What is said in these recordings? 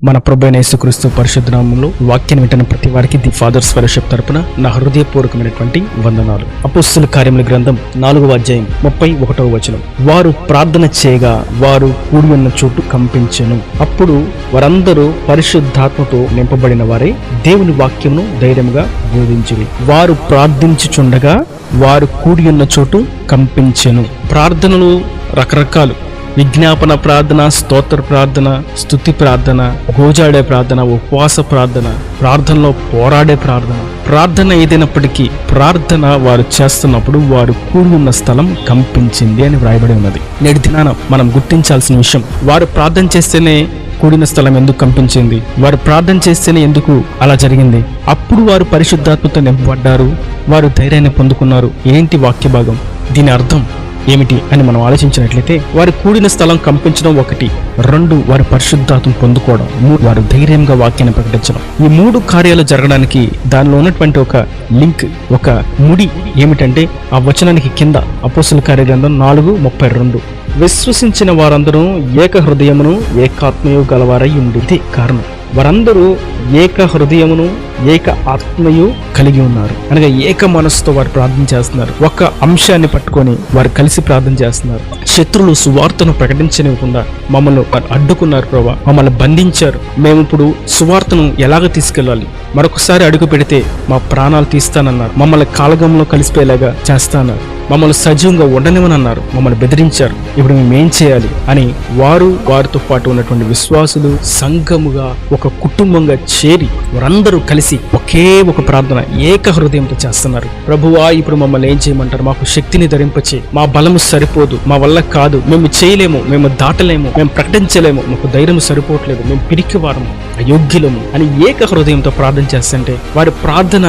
మన ప్రభువైన యేసుక్రీస్తు పరిశుద్ధ నామములో వాక్యాన్ని వింటున్న ప్రతి వారికి ది ఫాదర్స్ ఫెలోషిప్ తరపున నా హృదయపూర్వకమైనటువంటి వందనాలు. అపోస్తలుల కార్యముల గ్రంథం 4వ అధ్యాయం 31వ వచనం. వారు ప్రార్థన చేయగా వారు కూడి ఉన్న చోటు కంపించెను. అప్పుడు వారందరూ పరిశుద్ధాత్మతో నింపబడిన వారే దేవుని వాక్యమును ధైర్యంగా బోధించిరి. వారు ప్రార్థించుచుండగా వారు కూడి ఉన్న చోటు కంపించెను. ప్రార్థనలు రకరకాలు. విజ్ఞాపన ప్రార్థన, స్తోత్ర ప్రార్థన, స్తుతి ప్రార్థన, గోజాడే ప్రార్థన, ఉపవాస ప్రార్థన, ప్రార్థనలో పోరాడే ప్రార్థన. ప్రార్థన ఏదైనప్పటికీ ప్రార్థన వారు చేస్తున్నప్పుడు వారు కూడి ఉన్న స్థలం కంపించింది అని వ్రాయబడి ఉన్నది. నేటి దినాన మనం గుర్తించాల్సిన విషయం, వారు ప్రార్థన చేస్తేనే కూడిన స్థలం ఎందుకు కంపించింది, వారు ప్రార్థన చేస్తేనే ఎందుకు అలా జరిగింది, అప్పుడు వారు పరిశుద్ధాత్మతో నింపబడ్డారు, వారు ధైర్యాన్ని పొందుకున్నారు. ఏంటి వాక్య భాగం, దీని అర్థం ఏమిటి అని మనం ఆలోచించినట్లయితే, వారు కూడిన స్థలం కంపించడం ఒకటి, 2 వారు పరిశుద్ధాత్మ పొందుకోవడం, 3 వారు ధైర్యంగా వాక్యాన్ని ప్రకటించడం. ఈ 3 కార్యాలు జరగడానికి దానిలో ఉన్నటువంటి ఒక లింక్, ఒక ముడి ఏమిటంటే ఆ వచనానికి కింద అపోస్తలుల కార్యగ్రంథం 4:32 విశ్వసించిన వారందరూ ఏక హృదయమును ఏకాత్మయు గలవారై ఉండి కారణం. వారందరూ ఏక హృదయమును ఏక ఆత్మయు కలిగి ఉన్నారు. అనగా ఏక మనసుతో వారు ప్రార్థన చేస్తున్నారు. ఒక అంశాన్ని పట్టుకొని వారు కలిసి ప్రార్థన చేస్తున్నారు. శత్రులు సువార్తను ప్రకటించనివ్వకుండా మమ్మల్ని అడ్డుకున్నారు ప్రభా, మమ్మల్ని బంధించారు. మేము ఇప్పుడు సువార్తను ఎలాగ తీసుకెళ్ళాలి, మరొకసారి అడుగు పెడితే మా ప్రాణాలు తీస్తానన్నారు, మమ్మల్ని కాలగంలో కలిసిపోయేలాగా చేస్తాన్నారు, మమ్మల్ని సజీవంగా ఉండనివని అన్నారు, మమ్మల్ని బెదిరించారు. ఇప్పుడు మేము ఏం చేయాలి అని వారితో పాటు ఉన్నటువంటి విశ్వాసులు సంఘముగా ఒక కుటుంబంగా చేరి వారందరూ కలిసి ఒకే ఒక ప్రార్థన ఏక హృదయంతో చేస్తున్నారు. ప్రభువా, ఇప్పుడు మమ్మల్ని ఏం చేయమంటారు, మాకు శక్తిని ధరింపచే, మా బలము సరిపోదు, మా వల్ల కాదు, మేము చేయలేము, మేము దాటలేము, మేము ప్రకటించలేము, మాకు ధైర్యం సరిపోవట్లేదు, మేము పిరికివారము, అయోగ్యులము అని ఏక హృదయంతో ప్రార్థన చేస్తుంటే వారి ప్రార్థన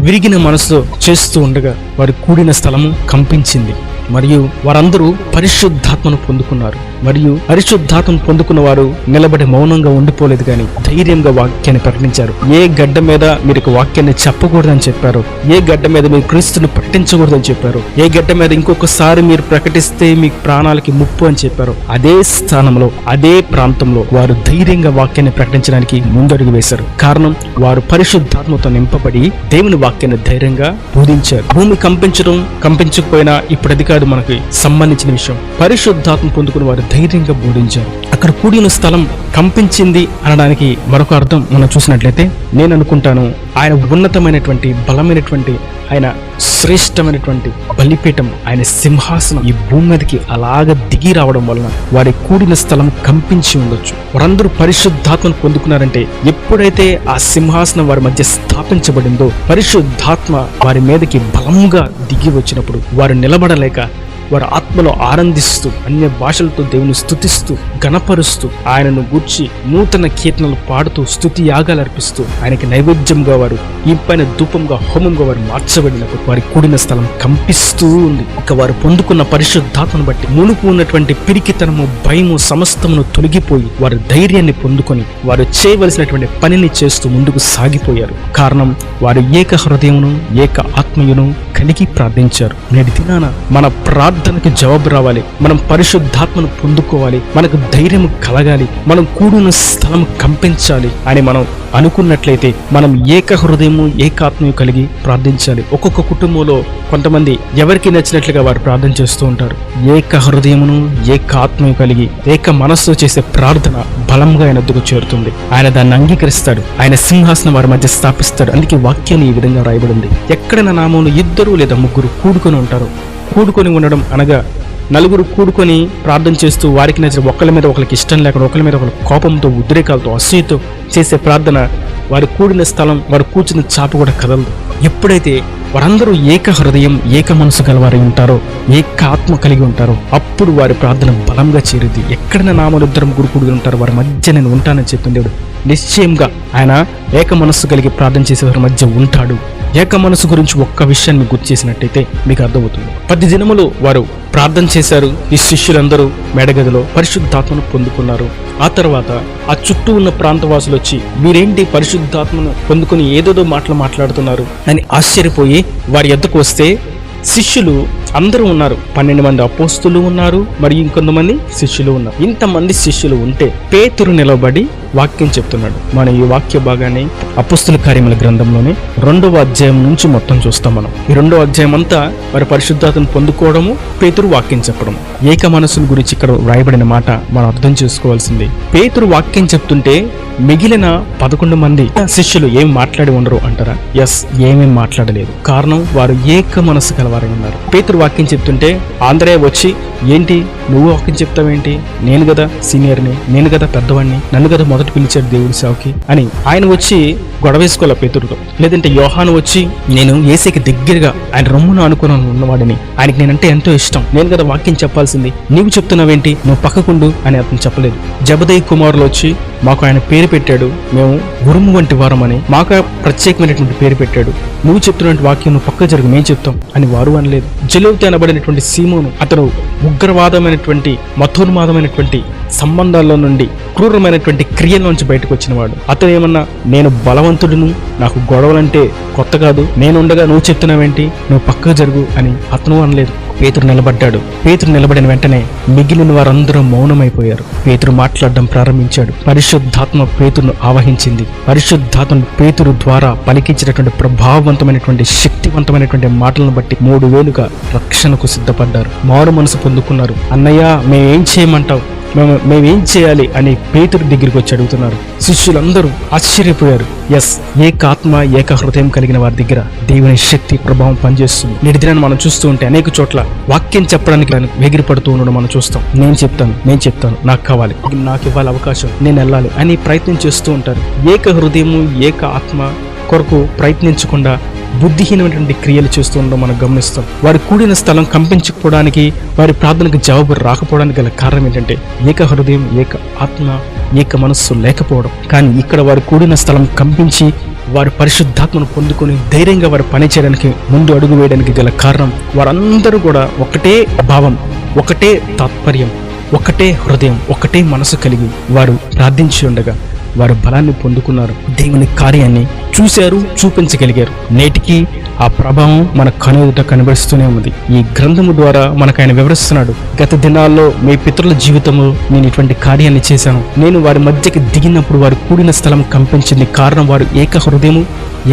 విరిగిన మనసుతో చేస్తూ ఉండగా వారి కూడిన స్థలము కంపించింది. మరియు వారందరూ పరిశుద్ధాత్మను పొందుకున్నారు. మరియు పరిశుద్ధాత్మను పొందుకున్న వారు నిలబడి మౌనంగా ఉండిపోలేదు, కానీ ధైర్యంగా వాక్యాన్ని ప్రకటించారు. ఏ గడ్డ మీద మీరు వాక్యాన్ని చెప్పకూడదని చెప్పారు, ఏ గడ్డ మీద మీరు క్రీస్తును ప్రకటించకూడదని చెప్పారు, ఏ గడ్డ మీద ఇంకొకసారి మీరు ప్రకటిస్తే మీ ప్రాణాలకి ముప్పు అని చెప్పారు, అదే స్థానంలో అదే ప్రాంతంలో వారు ధైర్యంగా వాక్యాన్ని ప్రకటించడానికి ముందడుగు వేశారు. కారణం, వారు పరిశుద్ధాత్మతో నింపబడి దేవుని వాక్యాన్ని ధైర్యంగా బోధించారు. భూమి కంపించకపోయినా ఇప్పుడు అది కాదు మనకి సంబంధించిన విషయం. పరిశుద్ధాత్మ పొందుకుని వారు ధైర్యంగా బోధించారు. అక్కడ కూడిన స్థలం కంపించింది అనడానికి మరొక అర్థం మనం చూసినట్లయితే, నేను అనుకుంటాను ఆయన ఉన్నతమైనటువంటి బలమైనటువంటి ఆయన శ్రేష్టమైనటువంటి బలిపీఠం, ఆయన సింహాసనం ఈ భూమి మీదకి అలాగ దిగి రావడం వలన వారి కూడిన స్థలం కంపించి ఉండొచ్చు. వారందరూ పరిశుద్ధాత్మను పొందుకున్నారంటే ఎప్పుడైతే ఆ సింహాసనం వారి మధ్య స్థాపించబడిందో పరిశుద్ధాత్మ వారి మీదకి బలంగా దిగి వచ్చినప్పుడు వారు నిలబడలేక వారు ఆత్మలో ఆనందిస్తూ అన్య భాషలతో దేవుని స్తుతిస్తూ గణపరుస్తూ ఆయనను గూర్చి నూతన కీర్తనలు పాడుతూ స్తుతి యాగాలు అర్పిస్తూ ఆయనకి నైవేద్యంగా వారు ఈ పైన ధూపంగా హోమంగా వారు మార్చబడినప్పుడు వారి కూడిన స్థలం కంపిస్తూ ఉంది. ఇక వారు పొందుకున్న పరిశుద్ధాత్మను బట్టి మునుపు ఉన్నటువంటి పిరికితనము, భయము సమస్తమును తొలగిపోయి వారు ధైర్యాన్ని పొందుకొని వారు చేయవలసినటువంటి పనిని చేస్తూ ముందుకు సాగిపోయారు. కారణం, వారు ఏక హృదయమును ఏక ఆత్మయును కలిగి ప్రార్థించారు. నేటి దినాన మన ప్రార్థనకు జవాబు రావాలి, మనం పరిశుద్ధాత్మను పొందుకోవాలి, మనకు ధైర్యం కలగాలి, మనం కూడిన స్థలం కంపించాలి అని మనం అనుకున్నట్లయితే మనం ఏక హృదయము ఏకాత్మయు కలిగి ప్రార్థించాలి. ఒక్కొక్క కుటుంబంలో కొంతమంది ఎవరికి నచ్చినట్లుగా వారు ప్రార్థన చేస్తూ ఉంటారు. ఏక హృదయమును ఏకాత్మయు కలిగి ఏక మనస్సు చేసే ప్రార్థన బలంగా ఆయన వద్దకు చేరుతుంది. ఆయన దాన్ని అంగీకరిస్తాడు, ఆయన సింహాసనం వారి మధ్య స్థాపిస్తాడు. అందుకే వాక్యాన్ని ఈ విధంగా రాయబడింది, ఎక్కడ నా నామమున 2 లేదా 3 కూడుకొని ఉంటారు. కూడుకొని ఉండడం అనగా నలుగురు కూడుకొని ప్రార్థన చేస్తూ వారికి నచ్చిన ఒకళ్ళ మీద ఒకరికి ఇష్టం లేకుండా ఒకళ్ళ మీద ఒకరి కోపంతో, ఉద్రేకాలతో, అసూయతో చేసే ప్రార్థన వారి కూడిన స్థలం, వారు కూర్చున్న చాప కూడా కదలదు. ఎప్పుడైతే వారందరూ ఏక హృదయం ఏక మనసు గలవారై ఉంటారో, ఏక ఆత్మ కలిగి ఉంటారో, అప్పుడు వారి ప్రార్థన బలంగా చేరుద్ది. ఎక్కడైనా నామలు 2 కూడుకుని ఉంటారో వారి మధ్య నేను ఉంటానని చెప్పిన దేవుడు నిశ్చయంగా ఆయన ఏక మనస్సు కలిగి ప్రార్థన చేసే వారి మధ్య ఉంటాడు. ఏక మనసు గురించి ఒక్క విషయాన్ని గుర్తు చేసినట్టయితే మీకు అర్థమవుతుంది. 10 దినములు వారు ప్రార్థన చేశారు. ఈ శిష్యులందరూ మేడగదిలో పరిశుద్ధాత్మను పొందుకున్నారు. ఆ తర్వాత ఆ చుట్టూ ఉన్న ప్రాంతవాసులు వచ్చి వీరేంటి పరిశుద్ధాత్మను పొందుకుని ఏదేదో మాటలు మాట్లాడుతున్నారు అని ఆశ్చర్యపోయి వారి యొద్దకు వస్తే శిష్యులు అందరూ ఉన్నారు. 12 మంది అపోస్తులు ఉన్నారు, మరియు ఇంకొంతమంది శిష్యులు ఉన్నారు. ఇంతమంది శిష్యులు ఉంటే పేతురు నిలబడి వాక్యం చెప్తున్నాడు. మనం ఈ వాక్య భాగాన్ని అపోస్తుల కార్యముల గ్రంథంలోనే 2వ అధ్యాయం నుంచి మొత్తం చూస్తాం. మనం ఈ 2వ అధ్యాయం అంతా వారి పరిశుద్ధాత్మను పొందుకోవడము, పేతురు వాక్యం చెప్పడం. ఏక మనస్సుల గురించి ఇక్కడ రాయబడిన మాట మనం అర్థం చేసుకోవాల్సింది. పేతురు వాక్యం చెప్తుంటే మిగిలిన 11 మంది శిష్యులు ఏం మాట్లాడి ఉండరు అంటారా? ఏమేం మాట్లాడలేదు. కారణం, వారు ఏక మనస్సు కలవారై ఉన్నారు. పేతురు వాక్యం చెప్తుంటే ఆంధ్రే వచ్చి, ఏంటి నువ్వు వాక్యం చెప్తావేంటి? నేను కదా సీనియర్ని, నేను కదా పెద్దవాడిని, నన్ను కదా మొదటి పిలిచాడు దేవుడి సేవకి అని ఆయన వచ్చి గొడవేసుకోలే పేతురుతో. లేదంటే యోహాను వచ్చి, నేను యేసుకి దగ్గరగా ఆయన రొమ్మును అనుకుని ఉన్నవాడిని, ఆయనకి నేనంటే ఎంతో ఇష్టం, నేను కదా వాక్యం చెప్పాల్సింది, నీవు చెప్తున్నావేంటి, నువ్వు పక్కకుండు అని అతను చెప్పలేదు. జబదయి కుమారులు వచ్చి, మాకు ఆయన పేరు పెట్టాడు, మేము ఉరుము వంటి వారం అని మాకు ప్రత్యేకమైనటువంటి పేరు పెట్టాడు, నువ్వు చెప్తున్నటువంటి వాక్యం నువ్వు పక్క జరుగు, మేము చెప్తాం అని వారు అనలేదు. జెలెవతు అనబడినటువంటి సీమోను, అతను ఉగ్రవాదమైనటువంటి మతోన్మాదమైనటువంటి సంబంధాల్లో నుండి క్రూరమైనటువంటి క్రియల నుంచి బయటకు వచ్చినవాడు. అతను ఏమన్నా, నేను బలవంతుడును, నాకు గొడవలంటే కొత్త కాదు, నేనుండగా నువ్వు చెప్తున్నావేంటి, నువ్వు పక్కకు జరుగు అని అతను అనలేదు. పేతురు నిలబడ్డాడు. పేతురు నిలబడిన వెంటనే మిగిలిన వారందరూ మౌనమైపోయారు. పేతురు మాట్లాడడం ప్రారంభించాడు. పరిశుద్ధాత్మ పేతురును ఆవహించింది. పరిశుద్ధాత్మ పేతురు ద్వారా పలికించినటువంటి ప్రభావవంతమైనటువంటి శక్తివంతమైనటువంటి మాటలను బట్టి 3000గా రక్షణకు సిద్ధపడ్డారు. మారు మనసు పొందుకున్నారు. అన్నయ్య, మేమేం చేయమంటావు, మేమేం చేయాలి అని పేతురు దగ్గరికి వచ్చి అడుగుతున్నారు. శిష్యులందరూ ఆశ్చర్యపోయారు. ఏక ఆత్మ ఏక హృదయం కలిగిన వారి దగ్గర దేవుని శక్తి ప్రభావం పనిచేస్తుంది. నేటి దినాన్ని మనం చూస్తూ ఉంటే అనేక చోట్ల వాక్యం చెప్పడానికి ఎగిరిపడుతూ ఉండడం మనం చూస్తాం. నేను చెప్తాను, నాకు కావాలి, నాకు ఇవ్వాలి అవకాశం, నేను వెళ్ళాలి అని ప్రయత్నం చేస్తూ ఉంటారు. ఏక హృదయము ఏక ఆత్మ కొరకు ప్రయత్నించకుండా బుద్ధిహీనమైనటువంటి క్రియలు చేస్తూ ఉండడం మనం గమనిస్తాం. వారి కూడిన స్థలం కంపించకపోవడానికి, వారి ప్రార్థనకు జవాబు రాకపోవడానికి గల కారణం ఏంటంటే ఏక హృదయం ఏక ఆత్మ ఏక మనస్సు లేకపోవడం. కానీ ఇక్కడ వారి కూడిన స్థలం కంపించి వారి పరిశుద్ధాత్మను పొందుకొని ధైర్యంగా వారు పనిచేయడానికి ముందు అడుగు వేయడానికి గల కారణం, వారందరూ కూడా ఒకటే భావం, ఒకటే తాత్పర్యం, ఒకటే హృదయం, ఒకటే మనసు కలిగి వారు ప్రార్థించి ఉండగా వారు బలాన్ని పొందుకున్నారు. దేవుని కార్యాన్ని చూశారు, చూపించగలిగారు. నేటికి ఆ ప్రభావం మన కనుఎదుట కనబరుస్తూనే ఉంది. ఈ గ్రంథము ద్వారా మనకు ఆయన వివరిస్తున్నాడు. గత దినాల్లో మీ పితరుల జీవితంలో నేను ఇటువంటి కార్యాన్ని చేశాను, నేను వారి మధ్యకి దిగినప్పుడు వారు కూడిన స్థలం కంపించింది. కారణం, వారు ఏక హృదయము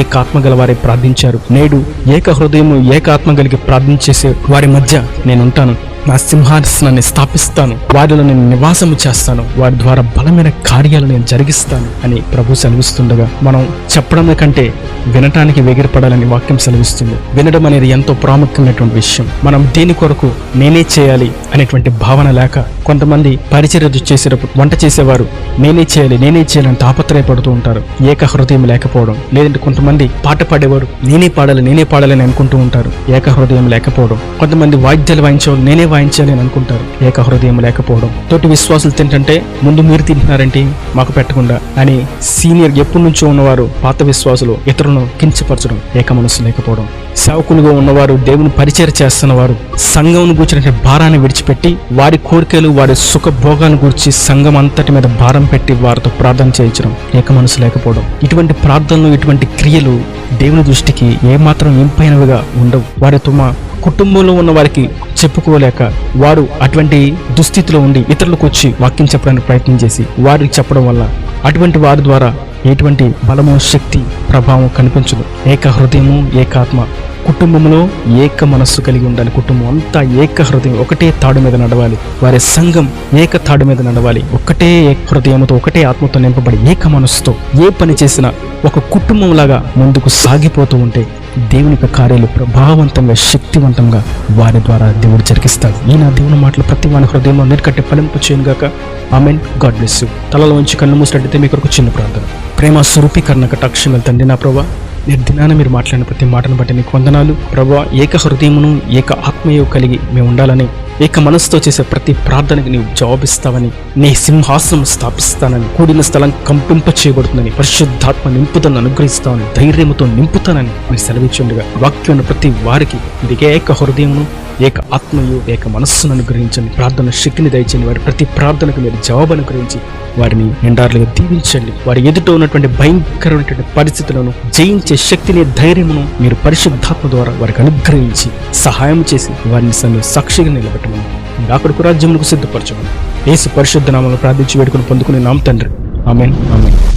ఏక ఆత్మ గల వారే ప్రార్థించారు. నేడు ఏక హృదయము ఏక ఆత్మ కలిగి ప్రార్థించేసే వారి మధ్య నేనుంటాను. నా సింహాసనాన్ని స్థాపిస్తాను, వారిలో నేను నివాసము చేస్తాను, వారి ద్వారా బలమైన కార్యాలు నేను జరిగిస్తాను అని ప్రభు సెలవిస్తుండగా మనం చెప్పడం కంటే వినటానికి వేగిరపడాలని వాక్యం సెలవిస్తుంది. వినడం అనేది ఎంతో ప్రాముఖ్యమైనటువంటి విషయం. మనం దేని కొరకు నేనే చేయాలి అనేటువంటి భావన లేక, కొంతమంది పరిచర్య చేసేటప్పుడు వంట చేసేవారు నేనే చేయాలి అని తాపత్రయపడుతూ ఉంటారు. ఏక హృదయం లేకపోవడం. లేదంటే కొంతమంది పాట పాడేవారు నేనే పాడాలి అని అనుకుంటూ ఉంటారు. ఏక హృదయం లేకపోవడం. కొంతమంది వాయిద్యాలు వాయించేవారు నేనే వాయించాలి అని అనుకుంటారు. ఏక హృదయం లేకపోవడం. తోటి విశ్వాసులు తింటుంటే ముందు మీరు తింటున్నారంటే మాకు పెట్టకుండా అని సీనియర్ ఎప్పటి నుంచో ఉన్నవారు పాత విశ్వాసులు ఇతరులను కించపరచడం. ఏక మనసు లేకపోవడం. సేవకులుగా ఉన్నవారు, దేవుని పరిచర్య చేస్తున్నవారు సంఘం గూర్చిన భారాన్ని విడిచిపెట్టి వారి కోరికలు, వారి సుఖ భోగాలను గురించి సంఘం అంతటి మీద భారం పెట్టి వారితో ప్రార్థన చేయించడం. ఏక మనసు లేకపోవడం. ఇటువంటి ప్రార్థనలు, ఇటువంటి క్రియలు దేవుని దృష్టికి ఏమాత్రం ఇంపైనవిగా ఉండవు. వారి తమ కుటుంబంలో ఉన్న వారికి చెప్పుకోలేక వారు అటువంటి దుస్థితిలో ఉండి ఇతరులకు వచ్చి వాక్యం చెప్పడానికి ప్రయత్నం చేసి వారికి చెప్పడం వల్ల అటువంటి వారి ద్వారా ఎటువంటి బలము, శక్తి, ప్రభావం కనిపించదు. ఏక హృదయము ఏకాత్మ. కుటుంబంలో ఏక మనస్సు కలిగి ఉండాలి. కుటుంబం అంతా ఏక హృదయం, ఒకటే తాడు మీద నడవాలి. వారి సంఘం ఏక తాడు మీద నడవాలి. ఒకటే హృదయంతో, ఒకటే ఆత్మతో నింపబడి ఏక మనస్సుతో ఏ పని చేసినా ఒక కుటుంబం లాగా ముందుకు సాగిపోతూ ఉంటే దేవుని కార్యాలు ప్రభావవంతంగా, శక్తివంతంగా వారి ద్వారా దేవుడు జరిగిస్తాడు. ఈ నా దేవుని మాటలు ప్రతి వాని హృదయంలో నీరుకట్టే ఫలింపు చేయను గాక. ఆమెన్. God bless you. తలలో ఉంచి కళ్ళు మూసినట్టయితే మీ కొరకు చిన్న ప్రార్థన. ప్రేమ స్వరూపీకరణ కటాక్షం తండ్రి, నా ప్రభా నేటి దినాన మీరు మాట్లాడిన ప్రతి మాటను బట్టి నీకు వందనాలు ప్రభా. ఏక హృదయమును ఏక ఆత్మయు కలిగి మేము ఉండాలని, ఏక మనసుతో చేసే ప్రతి ప్రార్థనకి నీవు జవాబిస్తావని, నీ సింహాసనం స్థాపిస్తానని, కూడిన స్థలం కంపింప చేయబడుతుందని, పరిశుద్ధాత్మ నింపుదలను అనుగ్రహిస్తామని, ధైర్యంతో నింపుతానని మీరు సెలవిచ్చుండగా వాక్యం ప్రతి వారికి ఇది ఏక హృదయమును ఏక ఆత్మయు ఏక మనస్సును అనుగ్రహించండి. ప్రార్థన శక్తిని దయచేయండి. వారి ప్రతి ప్రార్థనకు మీరు జవాబు అనుగ్రహించి వారిని నిండారులుగా దీవించండి. వారి ఎదుట ఉన్నటువంటి భయంకరమైనటువంటి పరిస్థితులను జయించే శక్తిని, ధైర్యమును మీరు పరిశుద్ధాత్మ ద్వారా వారికి అనుగ్రహించి సహాయం చేసి వారిని సాక్షిగా నిలబెట్టమని, అక్కడికి రాజ్యములకు సిద్ధపరచమని యేసు పరిశుద్ధ నామములో ప్రార్థించి వేడుకొని పొందుకునే నామ తండ్రి. ఆమేన్, ఆమేన్.